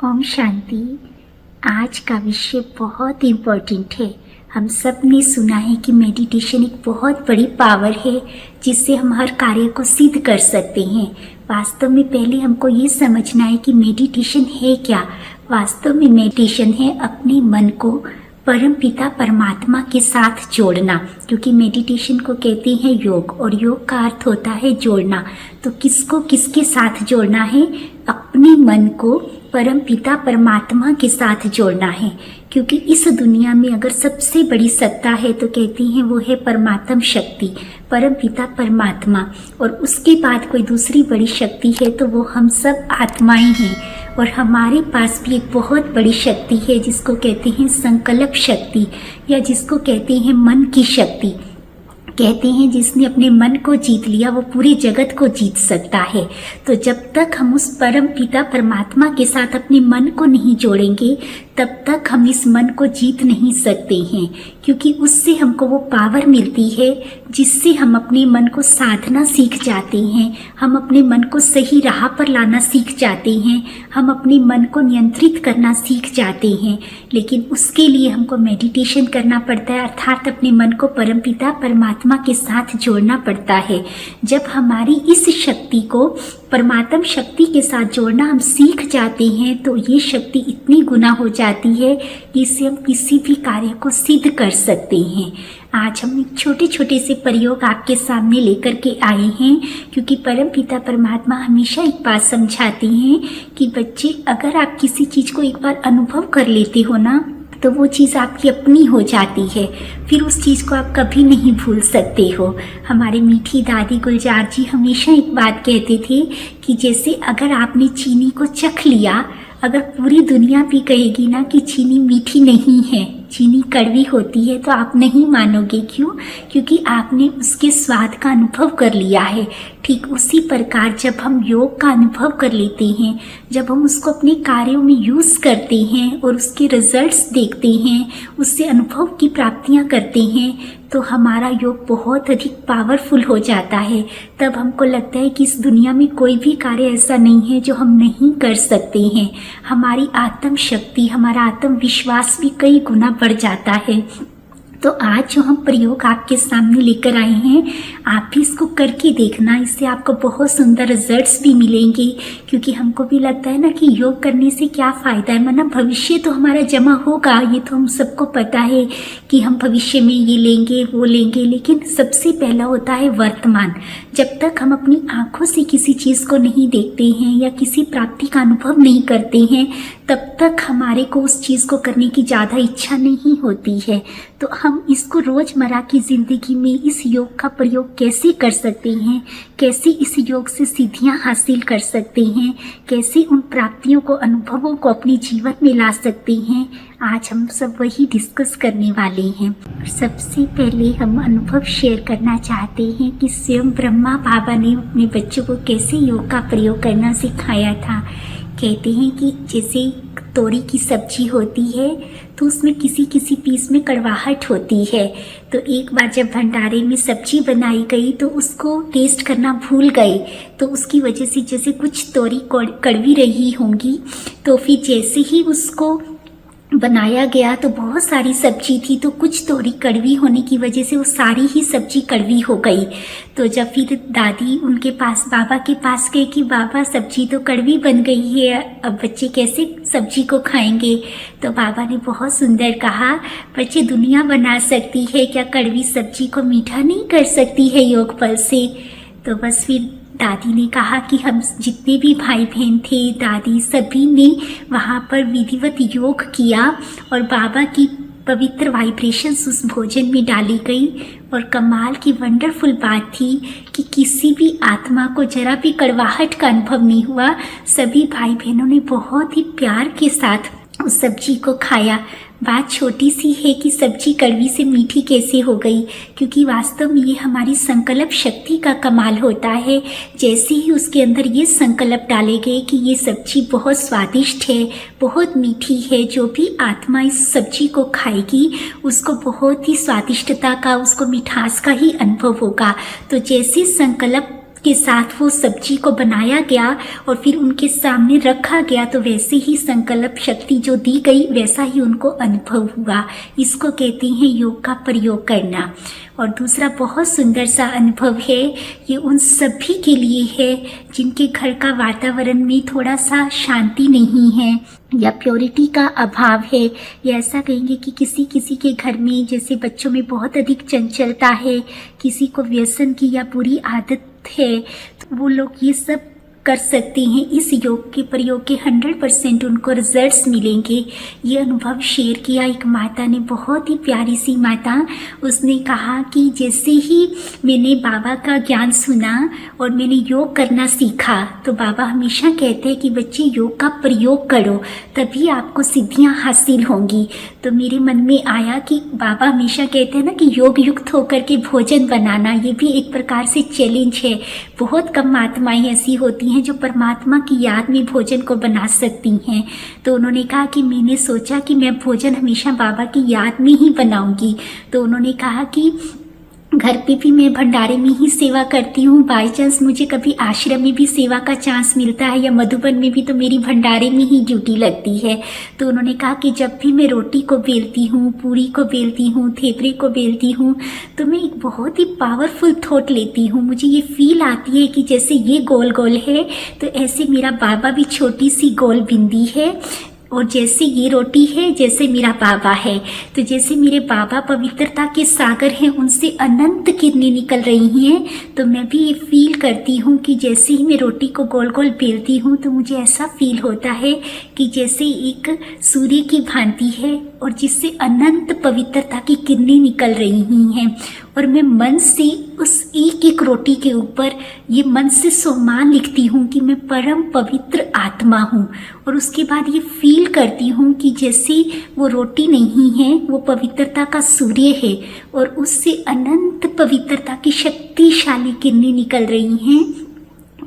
ओम शांति। आज का विषय बहुत इम्पोर्टेंट है। हम सब ने सुना है कि मेडिटेशन एक बहुत बड़ी पावर है जिससे हम हर कार्य को सिद्ध कर सकते हैं। वास्तव में पहले हमको ये समझना है कि मेडिटेशन है क्या। वास्तव में मेडिटेशन है अपने मन को परम पिता परमात्मा के साथ जोड़ना, क्योंकि मेडिटेशन को कहते हैं योग और योग का अर्थ होता है जोड़ना। तो किसको किसके साथ जोड़ना है? अपने मन को परम पिता परमात्मा के साथ जोड़ना है, क्योंकि इस दुनिया में अगर सबसे बड़ी सत्ता है तो कहती हैं वो है परमात्म शक्ति, परम पिता परमात्मा। और उसके बाद कोई दूसरी बड़ी शक्ति है तो वो हम सब आत्माएं हैं। और हमारे पास भी एक बहुत बड़ी शक्ति है जिसको कहते हैं संकल्प शक्ति, या जिसको कहते हैं मन की शक्ति। कहते हैं जिसने अपने मन को जीत लिया वो पूरे जगत को जीत सकता है। तो जब तक हम उस परम पिता परमात्मा के साथ अपने मन को नहीं जोड़ेंगे तब तक हम इस मन को जीत नहीं सकते हैं, क्योंकि उससे हमको वो पावर मिलती है जिससे हम अपने मन को साधना सीख जाते हैं, हम अपने मन को सही राह पर लाना सीख जाते हैं, हम अपने मन को नियंत्रित करना सीख जाते हैं। लेकिन उसके लिए हमको मेडिटेशन करना पड़ता है, अर्थात अपने मन को परमपिता परमात्मा के साथ जोड़ना पड़ता है। जब हमारी इस शक्ति को परमात्म शक्ति के साथ जोड़ना हम सीख जाते हैं तो ये शक्ति इतनी गुना हो जाती है कि इससे हम किसी भी कार्य को सिद्ध कर सकते हैं। आज हम एक छोटे छोटे से प्रयोग आपके सामने लेकर के आए हैं, क्योंकि परम पिता परमात्मा हमेशा एक बात समझाते हैं कि बच्चे, अगर आप किसी चीज़ को एक बार अनुभव कर लेते हो ना तो वो चीज़ आपकी अपनी हो जाती है, फिर उस चीज़ को आप कभी नहीं भूल सकते हो। हमारे मीठी दादी गुलजार जी हमेशा एक बात कहते थे कि जैसे अगर आपने चीनी को चख लिया, अगर पूरी दुनिया भी कहेगी ना कि चीनी मीठी नहीं है, चीनी कड़वी होती है, तो आप नहीं मानोगे। क्यों? क्योंकि आपने उसके स्वाद का अनुभव कर लिया है। ठीक उसी प्रकार जब हम योग का अनुभव कर लेते हैं, जब हम उसको अपने कार्यों में यूज़ करते हैं और उसके रिजल्ट्स देखते हैं, उससे अनुभव की प्राप्तियां करते हैं, तो हमारा योग बहुत अधिक पावरफुल हो जाता है। तब हमको लगता है कि इस दुनिया में कोई भी कार्य ऐसा नहीं है जो हम नहीं कर सकते हैं। हमारी आत्म शक्ति, हमारा आत्मविश्वास भी कई गुना बढ़ जाता है। तो आज जो हम प्रयोग आपके सामने लेकर आए हैं, आप भी इसको करके देखना, इससे आपको बहुत सुंदर रिजल्ट्स भी मिलेंगे। क्योंकि हमको भी लगता है ना कि योग करने से क्या फ़ायदा है, मतलब भविष्य तो हमारा जमा होगा, ये तो हम सबको पता है कि हम भविष्य में ये लेंगे वो लेंगे, लेकिन सबसे पहला होता है वर्तमान। जब तक हम अपनी आँखों से किसी चीज़ को नहीं देखते हैं या किसी प्राप्ति का अनुभव नहीं करते हैं, तब तक हमारे को उस चीज़ को करने की ज़्यादा इच्छा नहीं होती है। तो हम इसको रोज़मर्रा की ज़िंदगी में इस योग का प्रयोग कैसे कर सकते हैं, कैसे इस योग से सिद्धियां हासिल कर सकते हैं, कैसे उन प्राप्तियों को, अनुभवों को अपने जीवन में ला सकते हैं, आज हम सब वही डिस्कस करने वाले हैं। सबसे पहले हम अनुभव शेयर करना चाहते हैं कि स्वयं ब्रह्मा बाबा ने अपने बच्चों को कैसे योग का प्रयोग करना सिखाया था। कहते हैं कि जैसे तोरी की सब्जी होती है तो उसमें किसी किसी पीस में कड़वाहट होती है। तो एक बार जब भंडारे में सब्जी बनाई गई तो उसको टेस्ट करना भूल गए, तो उसकी वजह से जैसे कुछ तोरी कड़वी रही होंगी, तो फिर जैसे ही उसको बनाया गया तो बहुत सारी सब्जी थी, तो कुछ तोरी कड़वी होने की वजह से वो सारी ही सब्जी कड़वी हो गई। तो जब फिर दादी उनके पास, बाबा के पास गई कि बाबा सब्जी तो कड़वी बन गई है, अब बच्चे कैसे सब्जी को खाएंगे? तो बाबा ने बहुत सुंदर कहा, बच्चे दुनिया बना सकती है, क्या कड़वी सब्जी को मीठा नहीं कर सकती है योग बल से? तो बस फिर दादी ने कहा कि हम जितने भी भाई बहन थे, दादी, सभी ने वहाँ पर विधिवत योग किया और बाबा की पवित्र वाइब्रेशंस उस भोजन में डाली गई। और कमाल की वंडरफुल बात थी कि किसी भी आत्मा को जरा भी कड़वाहट का अनुभव नहीं हुआ। सभी भाई बहनों ने बहुत ही प्यार के साथ उस सब्जी को खाया। बात छोटी सी है कि सब्जी कड़वी से मीठी कैसे हो गई, क्योंकि वास्तव में ये हमारी संकल्प शक्ति का कमाल होता है। जैसे ही उसके अंदर ये संकल्प डाले गए कि ये सब्जी बहुत स्वादिष्ट है, बहुत मीठी है, जो भी आत्मा इस सब्जी को खाएगी उसको बहुत ही स्वादिष्टता का, उसको मिठास का ही अनुभव होगा। तो जैसे संकल्प के साथ वो सब्जी को बनाया गया और फिर उनके सामने रखा गया, तो वैसे ही संकल्प शक्ति जो दी गई वैसा ही उनको अनुभव हुआ। इसको कहते हैं योग का प्रयोग करना। और दूसरा बहुत सुंदर सा अनुभव है, ये उन सभी के लिए है जिनके घर का वातावरण में थोड़ा सा शांति नहीं है या प्योरिटी का अभाव है, या ऐसा कहेंगे कि किसी किसी के घर में जैसे बच्चों में बहुत अधिक चंचलता है, किसी को व्यसन की या बुरी आदत है, तो वो लोग ये सब कर सकते हैं। इस योग के प्रयोग के 100% उनको रिजल्ट्स मिलेंगे। ये अनुभव शेयर किया एक माता ने, बहुत ही प्यारी सी माता। उसने कहा कि जैसे ही मैंने बाबा का ज्ञान सुना और मैंने योग करना सीखा, तो बाबा हमेशा कहते हैं कि बच्चे योग का प्रयोग करो, तभी आपको सिद्धियां हासिल होंगी। तो मेरे मन में आया कि बाबा हमेशा कहते हैं ना कि योग युक्त होकर के भोजन बनाना, ये भी एक प्रकार से चैलेंज है। बहुत कम आत्माएं ऐसी होती हैं जो परमात्मा की याद में भोजन को बना सकती हैं। तो उन्होंने कहा कि मैंने सोचा कि मैं भोजन हमेशा बाबा की याद में ही बनाऊंगी। तो उन्होंने कहा कि घर पे भी मैं भंडारे में ही सेवा करती हूँ, बाई चांस मुझे कभी आश्रम में भी सेवा का चांस मिलता है या मधुबन में भी, तो मेरी भंडारे में ही ड्यूटी लगती है। तो उन्होंने कहा कि जब भी मैं रोटी को बेलती हूँ, पूरी को बेलती हूँ, थेपरे को बेलती हूँ, तो मैं एक बहुत ही पावरफुल थॉट लेती हूँ। मुझे ये फील आती है कि जैसे ये गोल गोल है तो ऐसे मेरा बाबा भी छोटी सी गोल बिंदी है, और जैसे ये रोटी है जैसे मेरा बाबा है। तो जैसे मेरे बाबा पवित्रता के सागर हैं, उनसे अनंत किरणें निकल रही हैं, तो मैं भी ये फील करती हूँ कि जैसे ही मैं रोटी को गोल गोल बेलती हूँ तो मुझे ऐसा फील होता है कि जैसे एक सूर्य की भांति है और जिससे अनंत पवित्रता की किरणें निकल रही हैं। और मैं मन से उस एक एक रोटी के ऊपर ये मन से सम्मान लिखती हूँ कि मैं परम पवित्र आत्मा हूँ। और उसके बाद ये फील करती हूँ कि जैसे वो रोटी नहीं है, वो पवित्रता का सूर्य है और उससे अनंत पवित्रता की शक्तिशाली किरणें निकल रही हैं,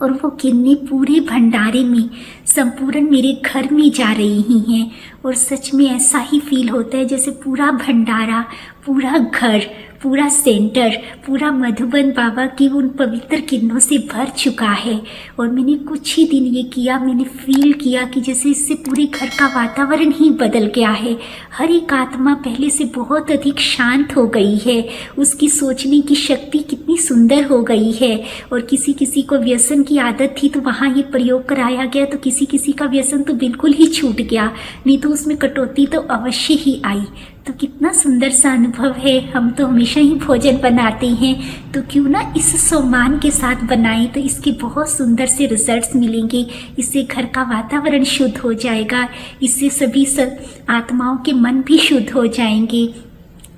और वो किरणें पूरे भंडारे में संपूर्ण मेरे घर में जा रही हैं। और सच में ऐसा ही फील होता है जैसे पूरा भंडारा, पूरा घर, पूरा सेंटर, पूरा मधुबन बाबा की उन पवित्र किरणों से भर चुका है। और मैंने कुछ ही दिन ये किया, मैंने फील किया कि जैसे इससे पूरे घर का वातावरण ही बदल गया है। हर एक आत्मा पहले से बहुत अधिक शांत हो गई है, उसकी सोचने की शक्ति कितनी सुंदर हो गई है। और किसी किसी को व्यसन की आदत थी तो वहाँ ये प्रयोग कराया गया, तो किसी किसी का व्यसन तो बिल्कुल ही छूट गया, नहीं तो उसमें कटौती तो अवश्य ही आई। तो कितना सुंदर सा अनुभव है। हम तो हमेशा ही भोजन बनाते हैं, तो क्यों ना इस सम्मान के साथ बनाएं, तो इसके बहुत सुंदर से रिजल्ट्स मिलेंगे। इससे घर का वातावरण शुद्ध हो जाएगा, इससे सभी आत्माओं के मन भी शुद्ध हो जाएंगे।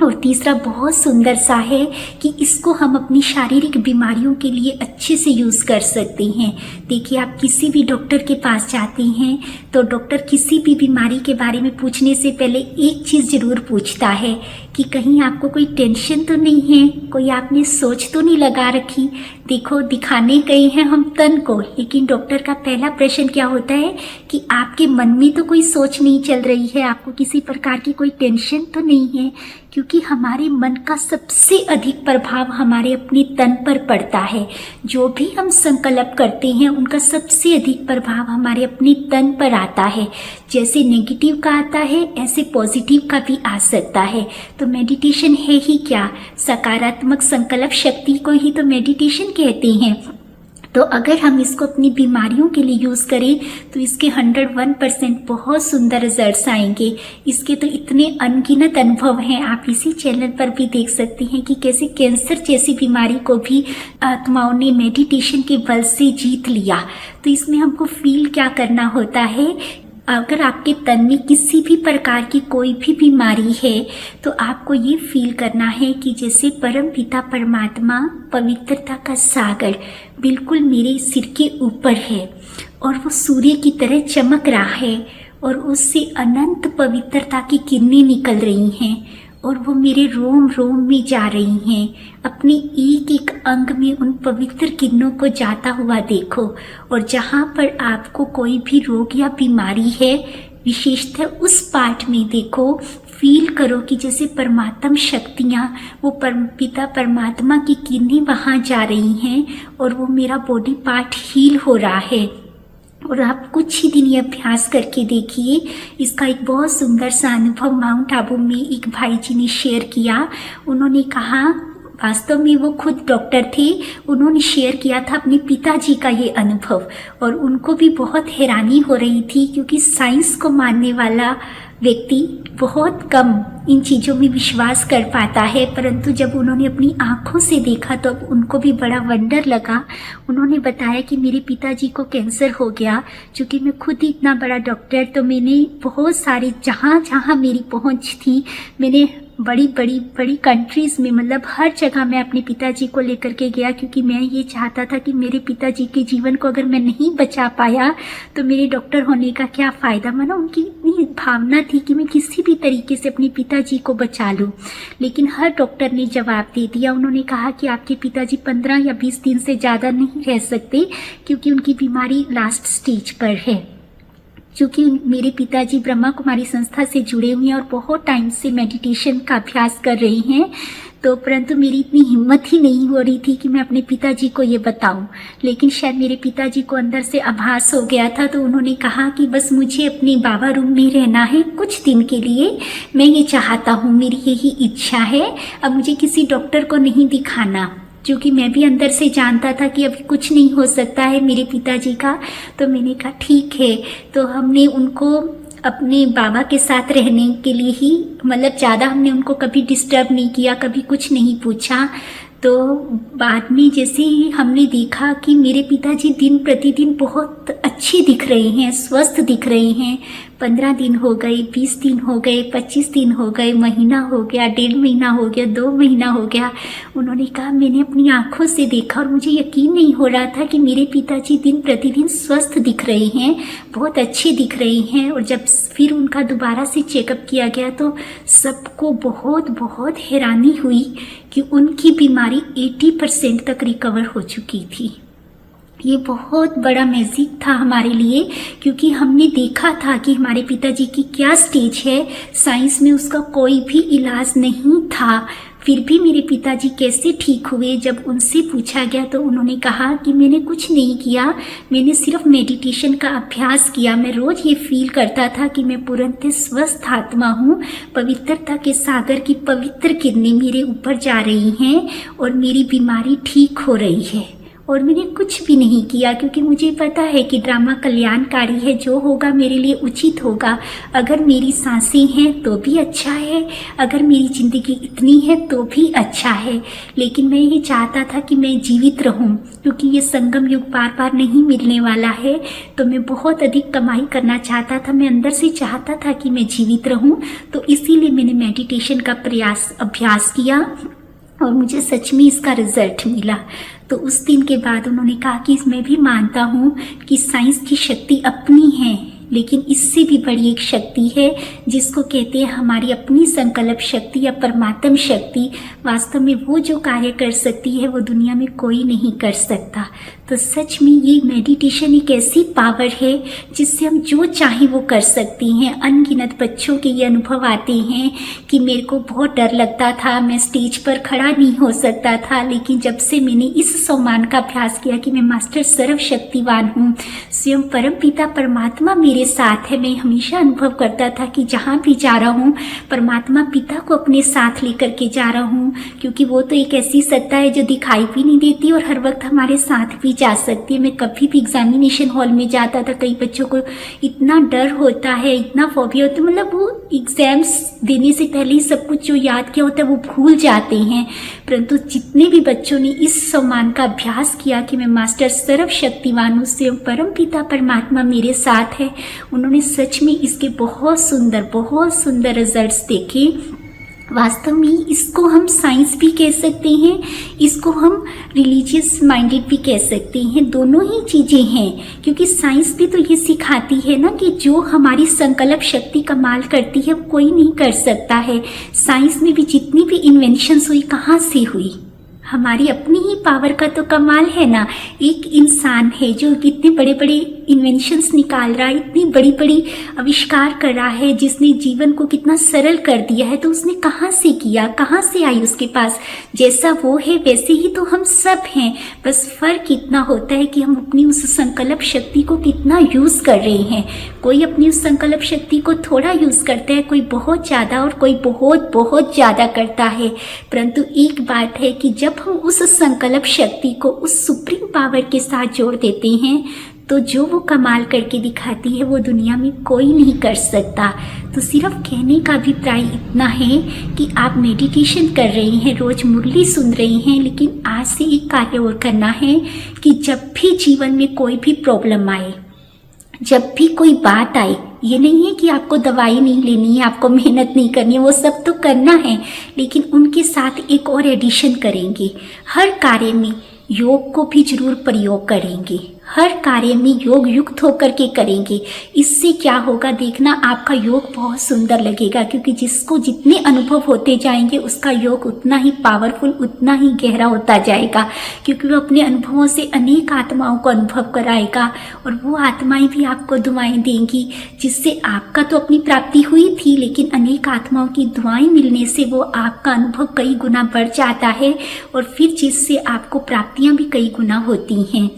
और तीसरा बहुत सुंदर सा है कि इसको हम अपनी शारीरिक बीमारियों के लिए अच्छे से यूज़ कर सकते हैं। देखिए, आप किसी भी डॉक्टर के पास जाते हैं तो डॉक्टर किसी भी बीमारी के बारे में पूछने से पहले एक चीज़ ज़रूर पूछता है कि कहीं आपको कोई टेंशन तो नहीं है, कोई आपने सोच तो नहीं लगा रखी। देखो, दिखाने गए हैं हम तन को, लेकिन डॉक्टर का पहला प्रश्न क्या होता है कि आपके मन में तो कोई सोच नहीं चल रही है, आपको किसी प्रकार की कोई टेंशन तो नहीं है। क्योंकि हमारे मन का सबसे अधिक प्रभाव हमारे अपने तन पर पड़ता है। जो भी हम संकल्प करते हैं उनका सबसे अधिक प्रभाव हमारे अपने तन पर आता है। जैसे नेगेटिव का आता है, ऐसे पॉजिटिव का भी आ सकता है। तो मेडिटेशन है ही क्या? सकारात्मक संकल्प शक्ति को ही तो मेडिटेशन कहते हैं। तो अगर हम इसको अपनी बीमारियों के लिए यूज़ करें तो इसके 101% बहुत सुंदर रिजल्ट्स आएंगे। इसके तो इतने अनगिनत अनुभव हैं, आप इसी चैनल पर भी देख सकते हैं कि कैसे कैंसर जैसी बीमारी को भी आत्माओं ने मेडिटेशन के बल से जीत लिया। तो इसमें हमको फील क्या करना होता है, अगर आपके तन में किसी भी प्रकार की कोई भी बीमारी है तो आपको ये फील करना है कि जैसे परम पिता परमात्मा पवित्रता का सागर बिल्कुल मेरे सिर के ऊपर है और वो सूर्य की तरह चमक रहा है और उससे अनंत पवित्रता की किरणें निकल रही हैं और वो मेरे रोम रोम में जा रही हैं। अपने एक एक अंग में उन पवित्र किरणों को जाता हुआ देखो। और जहाँ पर आपको कोई भी रोग या बीमारी है, विशेषतः उस पार्ट में देखो, फील करो कि जैसे परमात्म शक्तियाँ, वो पिता परमात्मा की किरणें वहाँ जा रही हैं और वो मेरा बॉडी पार्ट हील हो रहा है। और आप कुछ ही दिन ये अभ्यास करके देखिए। इसका एक बहुत सुंदर सा अनुभव माउंट आबू में एक भाई जी ने शेयर किया। उन्होंने कहा, वास्तव में वो खुद डॉक्टर थे, उन्होंने शेयर किया था अपने पिताजी का ये अनुभव, और उनको भी बहुत हैरानी हो रही थी क्योंकि साइंस को मानने वाला व्यक्ति बहुत कम इन चीज़ों में विश्वास कर पाता है, परंतु जब उन्होंने अपनी आँखों से देखा तो अब उनको भी बड़ा वंडर लगा। उन्होंने बताया कि मेरे पिताजी को कैंसर हो गया। चूँकि मैं खुद ही इतना बड़ा डॉक्टर, तो मैंने बहुत सारे जहाँ जहाँ मेरी पहुँच थी, मैंने बड़ी कंट्रीज़ में, मतलब हर जगह मैं अपने पिताजी को लेकर के गया, क्योंकि मैं ये चाहता था कि मेरे पिताजी के जीवन को अगर मैं नहीं बचा पाया तो मेरे डॉक्टर होने का क्या फ़ायदा। मानो उनकी इतनी भावना थी कि मैं किसी भी तरीके से अपने पिताजी को बचा लूँ। लेकिन हर डॉक्टर ने जवाब दे दिया। उन्होंने कहा कि आपके पिताजी 15 या 20 दिन से ज़्यादा नहीं रह सकते, क्योंकि उनकी बीमारी लास्ट स्टेज पर है। क्योंकि मेरे पिताजी ब्रह्मा कुमारी संस्था से जुड़े हुए हैं और बहुत टाइम से मेडिटेशन का अभ्यास कर रही हैं, तो परंतु मेरी इतनी हिम्मत ही नहीं हो रही थी कि मैं अपने पिताजी को ये बताऊं। लेकिन शायद मेरे पिताजी को अंदर से आभास हो गया था, तो उन्होंने कहा कि बस मुझे अपने बाबा रूम में रहना है कुछ दिन के लिए, मैं ये चाहता हूँ, मेरी यही इच्छा है, अब मुझे किसी डॉक्टर को नहीं दिखाना। क्योंकि मैं भी अंदर से जानता था कि अभी कुछ नहीं हो सकता है मेरे पिताजी का। तो मैंने कहा ठीक है। तो हमने उनको अपने बाबा के साथ रहने के लिए ही, मतलब ज़्यादा हमने उनको कभी डिस्टर्ब नहीं किया, कभी कुछ नहीं पूछा। तो बाद में जैसे ही हमने देखा कि मेरे पिताजी दिन प्रतिदिन बहुत अच्छे दिख रहे हैं, स्वस्थ दिख रहे हैं। 15 दिन हो गए, 20 दिन हो गए, 25 दिन हो गए, महीना हो गया, 1.5 महीना हो गया, 2 महीना हो गया। उन्होंने कहा मैंने अपनी आंखों से देखा और मुझे यकीन नहीं हो रहा था कि मेरे पिताजी दिन प्रतिदिन स्वस्थ दिख रहे हैं, बहुत अच्छे दिख रहे हैं। और जब फिर उनका दोबारा से चेकअप किया गया तो सबको बहुत बहुत हैरानी हुई कि उनकी बीमारी 80% तक रिकवर हो चुकी थी। ये बहुत बड़ा मैजिक था हमारे लिए, क्योंकि हमने देखा था कि हमारे पिताजी की क्या स्टेज है। साइंस में उसका कोई भी इलाज नहीं था, फिर भी मेरे पिताजी कैसे ठीक हुए। जब उनसे पूछा गया तो उन्होंने कहा कि मैंने कुछ नहीं किया, मैंने सिर्फ मेडिटेशन का अभ्यास किया। मैं रोज़ ये फील करता था कि मैं पूर्णतः स्वस्थ आत्मा हूँ, पवित्रता के सागर की पवित्र किरणें मेरे ऊपर जा रही हैं और मेरी बीमारी ठीक हो रही है। और मैंने कुछ भी नहीं किया, क्योंकि मुझे पता है कि ड्रामा कल्याणकारी है, जो होगा मेरे लिए उचित होगा। अगर मेरी सांसें हैं तो भी अच्छा है, अगर मेरी ज़िंदगी इतनी है तो भी अच्छा है। लेकिन मैं ये चाहता था कि मैं जीवित रहूं, क्योंकि ये संगम युग बार बार नहीं मिलने वाला है। तो मैं बहुत अधिक कमाई करना चाहता था, मैं अंदर से चाहता था कि मैं जीवित रहूं। तो इसीलिए मैंने मेडिटेशन का अभ्यास किया और मुझे सच में इसका रिजल्ट मिला। तो उस दिन के बाद उन्होंने कहा कि मैं भी मानता हूँ कि साइंस की शक्ति अपनी है, लेकिन इससे भी बड़ी एक शक्ति है जिसको कहते हैं हमारी अपनी संकल्प शक्ति या परमात्म शक्ति। वास्तव में वो जो कार्य कर सकती है वो दुनिया में कोई नहीं कर सकता। तो सच में ये मेडिटेशन एक ऐसी पावर है जिससे हम जो चाहे वो कर सकते हैं। अनगिनत बच्चों के ये अनुभव आते हैं कि मेरे को बहुत डर लगता था, मैं स्टेज पर खड़ा नहीं हो सकता था, लेकिन जब से मैंने इस सम्मान का अभ्यास किया कि मैं मास्टर सर्वशक्तिवान हूँ, स्वयं परमपिता परमात्मा मेरे साथ है, मैं हमेशा अनुभव करता था कि जहाँ भी जा रहा हूँ परमात्मा पिता को अपने साथ लेकर के जा रहा हूँ, क्योंकि वो तो एक ऐसी सत्ता है जो दिखाई भी नहीं देती और हर वक्त हमारे साथ भी जा सकती है। मैं कभी भी एग्जामिनेशन हॉल में जाता था, कई बच्चों को इतना डर होता है, इतना फोबिया होता है, मतलब वो एग्जाम्स देने से पहले ही सब कुछ जो याद किया होता है वो भूल जाते हैं। परंतु जितने भी बच्चों ने इस सम्मान का अभ्यास किया कि मैं मास्टर सर्वशक्तिवान हूँ, स्वयं परम पिता परमात्मा मेरे साथ है, उन्होंने सच में इसके बहुत सुंदर रिजल्ट्स देखे। वास्तव में इसको हम साइंस भी कह सकते हैं, इसको हम रिलीजियस माइंडेड भी कह सकते हैं, दोनों ही चीज़ें हैं। क्योंकि साइंस भी तो ये सिखाती है ना कि जो हमारी संकल्प शक्ति कमाल करती है वो कोई नहीं कर सकता है। साइंस में भी जितनी भी इन्वेंशंस हुई कहाँ से हुई, हमारी अपनी ही पावर का तो कमाल है ना। एक इंसान है जो कितने बड़े बड़े इन्वेंशंस निकाल रहा है, इतनी बड़ी बड़ी आविष्कार कर रहा है, जिसने जीवन को कितना सरल कर दिया है, तो उसने कहाँ से किया, कहाँ से आई उसके पास? जैसा वो है वैसे ही तो हम सब हैं, बस फर्क इतना होता है कि हम अपनी उस संकल्प शक्ति को कितना यूज़ कर रहे हैं। कोई अपनी उस संकल्प शक्ति को थोड़ा यूज़ करता है, कोई बहुत ज़्यादा और कोई बहुत बहुत ज़्यादा करता है। परंतु एक बात है कि जब हम उस संकल्प शक्ति को उस सुप्रीम पावर के साथ जोड़ देते हैं, तो जो वो कमाल करके दिखाती है वो दुनिया में कोई नहीं कर सकता। तो सिर्फ कहने का अभिप्राय इतना है कि आप मेडिटेशन कर रहे हैं, रोज़ मुरली सुन रहे हैं, लेकिन आज से एक कार्य और करना है कि जब भी जीवन में कोई भी प्रॉब्लम आए, जब भी कोई बात आए, ये नहीं है कि आपको दवाई नहीं लेनी है, आपको मेहनत नहीं करनी है, वो सब तो करना है, लेकिन उनके साथ एक और एडिशन करेंगे। हर कार्य में योग को भी जरूर प्रयोग करेंगे, हर कार्य में योग युक्त होकर के करेंगे। इससे क्या होगा देखना, आपका योग बहुत सुंदर लगेगा, क्योंकि जिसको जितने अनुभव होते जाएंगे उसका योग उतना ही पावरफुल, उतना ही गहरा होता जाएगा, क्योंकि वो अपने अनुभवों से अनेक आत्माओं को अनुभव कराएगा और वो आत्माएं भी आपको दुआएं देंगी, जिससे आपका तो अपनी प्राप्ति हुई थी, लेकिन अनेक आत्माओं की दुआएं मिलने से वो आपका अनुभव कई गुना बढ़ जाता है और फिर जिससे आपको प्राप्तियां भी कई गुना होती हैं।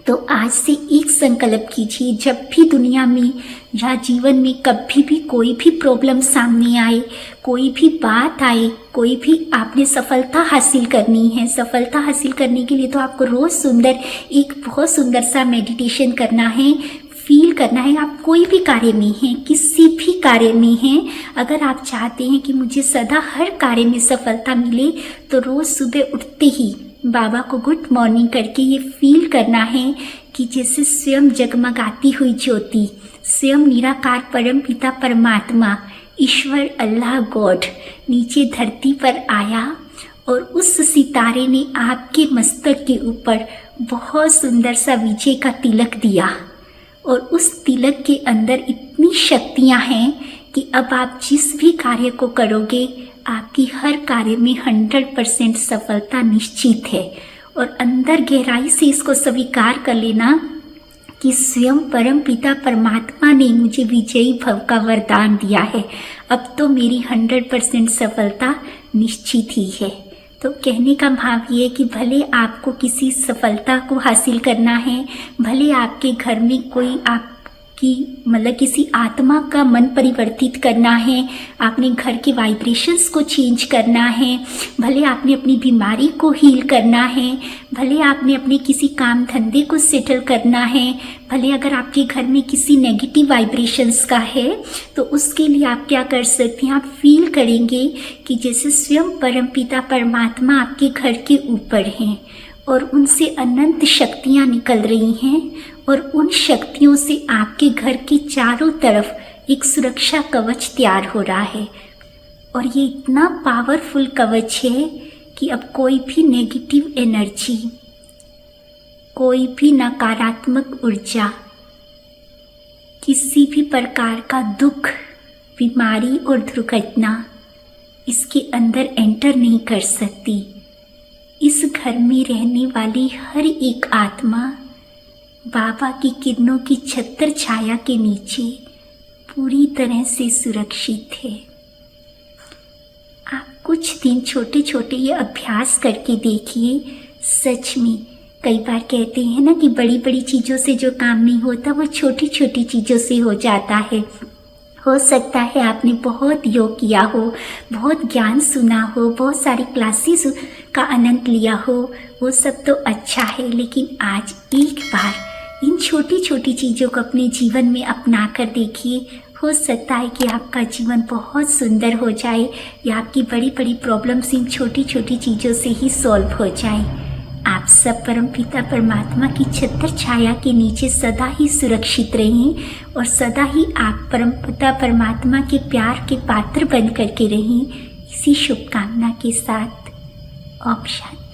तो आज से एक संकल्प कीजिए, जब भी दुनिया में या जीवन में कभी भी कोई भी प्रॉब्लम सामने आए, कोई भी बात आए, कोई भी आपने सफलता हासिल करनी है, सफलता हासिल करने के लिए तो आपको रोज़ सुंदर एक बहुत सुंदर सा मेडिटेशन करना है, फील करना है। आप कोई भी कार्य में हैं, किसी भी कार्य में हैं, अगर आप चाहते हैं कि मुझे सदा हर कार्य में सफलता मिले, तो रोज़ सुबह उठते ही बाबा को गुड मॉर्निंग करके ये फील करना है कि जैसे स्वयं जगमगाती हुई ज्योति, स्वयं निराकार परम पिता परमात्मा ईश्वर अल्लाह गॉड नीचे धरती पर आया और उस सितारे ने आपके मस्तक के ऊपर बहुत सुंदर सा विजय का तिलक दिया। और उस तिलक के अंदर इतनी शक्तियाँ हैं कि अब आप जिस भी कार्य को करोगे, आपकी हर कार्य में 100% सफलता निश्चित है। और अंदर गहराई से इसको स्वीकार कर लेना कि स्वयं परम पिता परमात्मा ने मुझे विजयी भव का वरदान दिया है, अब तो मेरी 100% सफलता निश्चित ही है। तो कहने का भाव ये है कि भले आपको किसी सफलता को हासिल करना है, भले आपके घर में कोई आपकी मतलब किसी आत्मा का मन परिवर्तित करना है, आपने घर के वाइब्रेशंस को चेंज करना है, भले आपने अपनी बीमारी को हील करना है, भले आपने अपने किसी काम धंधे को सेटल करना है, भले अगर आपके घर में किसी नेगेटिव वाइब्रेशंस का है, तो उसके लिए आप क्या कर सकते हैं, आप फील करेंगे कि जैसे स्वयं परमपिता परमात्मा आपके घर के ऊपर हैं और उनसे अनंत शक्तियाँ निकल रही हैं और उन शक्तियों से आपके घर के चारों तरफ एक सुरक्षा कवच तैयार हो रहा है। और ये इतना पावरफुल कवच है कि अब कोई भी नेगेटिव एनर्जी, कोई भी नकारात्मक ऊर्जा, किसी भी प्रकार का दुख, बीमारी और दुर्घटना इसके अंदर एंटर नहीं कर सकती। इस घर में रहने वाली हर एक आत्मा बाबा की किरणों की छत्र छाया के नीचे पूरी तरह से सुरक्षित है। आप कुछ दिन छोटे छोटे ये अभ्यास करके देखिए। सच में कई बार कहते हैं ना कि बड़ी बड़ी चीज़ों से जो काम नहीं होता वो छोटी छोटी चीज़ों से हो जाता है। हो सकता है आपने बहुत योग किया हो, बहुत ज्ञान सुना हो, बहुत सारी क्लासेस का आनंद लिया हो, वो सब तो अच्छा है, लेकिन आज एक बार इन छोटी छोटी चीज़ों को अपने जीवन में अपना कर देखिए। हो सकता है कि आपका जीवन बहुत सुंदर हो जाए या आपकी बड़ी बड़ी प्रॉब्लम्स इन छोटी छोटी चीज़ों से ही सॉल्व हो जाए। आप सब परमपिता परमात्मा की छत्र छाया के नीचे सदा ही सुरक्षित रहें और सदा ही आप परमपिता परमात्मा के प्यार के पात्र बन करके रहें। इसी शुभकामना के साथ ओम शांति।